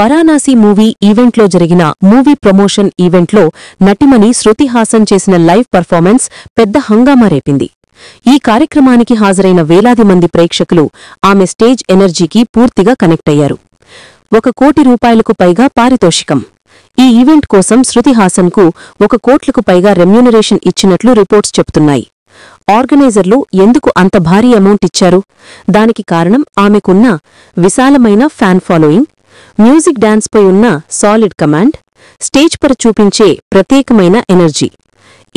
Varanasi movie ఈవెంట్లో జరిగిన movie promotion ఈవెంట్లో నటిమణి శృతి హాసన్ చేసిన లైవ్ పర్ఫార్మెన్స్ పెద్ద హంగామా రేపింది. ఈ కార్యక్రమానికి హాజరైన వేలాది మంది ప్రేక్షకులు ఆమె స్టేజ్ ఎనర్జీకి పూర్తిగా కనెక్ట్ అయ్యారు. 1 కోటి రూపాయలకు పైగా పారితోషికం. ఈ ఈవెంట్ కోసం శృతి హాసన్కు 1 కోట్లకు పైగా రెమ్యూనరేషన్ ఇచ్చినట్లు రిపోర్ట్స్ చెబుతున్నాయి. ఆర్గనైజర్లు ఎందుకు అంత భారీ అమౌంట్ ఇచ్చారు? దానికి కారణం ఆమెకున్న విశాలమైన ఫ్యాన్ ఫాలోయింగ్, మ్యూజిక్ డాన్స్పై ఉన్న సాలిడ్ కమాండ్, స్టేజ్ పర చూపించే ప్రత్యేకమైన ఎనర్జీ.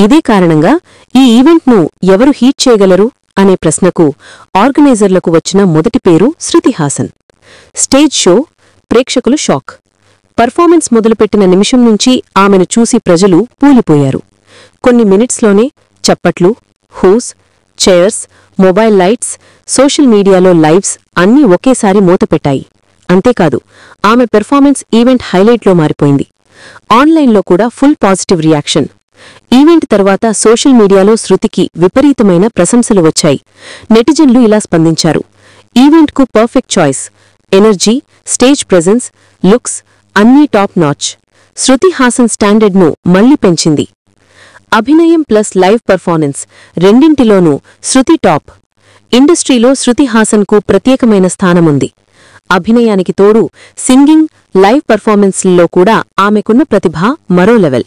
ఇదే కారణంగా ఈ ఈవెంట్ను ఎవరు హీట్ చేయగలరు అనే ప్రశ్నకు ఆర్గనైజర్లకు వచ్చిన మొదటి పేరు శృతి హాసన్. స్టేజ్ షో, ప్రేక్షకులు షాక్. పర్ఫార్మెన్స్ మొదలుపెట్టిన నిమిషం నుంచి ఆమెను చూసి ప్రజలు పూలిపోయారు. కొన్ని మినిట్స్లోనే చప్పట్లు, హూస్, చైర్స్, మొబైల్ లైట్స్, సోషల్ మీడియాలో లైవ్స్ అన్నీ ఒకేసారి మూతపెట్టాయి. అంతేకాదు, ఆమె పెర్ఫార్మెన్స్ ఈవెంట్ హైలైట్లో మారిపోయింది. ఆన్లైన్లో కూడా ఫుల్ పాజిటివ్ రియాక్షన్. ఈవెంట్ తర్వాత సోషల్ మీడియాలో శృతికి విపరీతమైన ప్రశంసలు వచ్చాయి. నెటిజన్లు ఇలా స్పందించారు: ఈవెంట్కు perfect choice, energy, stage presence, looks అన్నీ టాప్ నాచ్. శృతి హాసన్ స్టాండర్డ్ను మళ్లీ పెంచింది. అభినయం ప్లస్ లైవ్ పర్ఫార్మెన్స్ రెండింటిలోనూ శృతి టాప్. ఇండస్ట్రీలో శృతి హాసన్కు ప్రత్యేకమైన స్థానముంది. అభినయానికి తోడు సింగింగ్, లైవ్ పర్ఫార్మెన్స్లలో కూడా ఆమెకున్న ప్రతిభ మరో లెవెల్.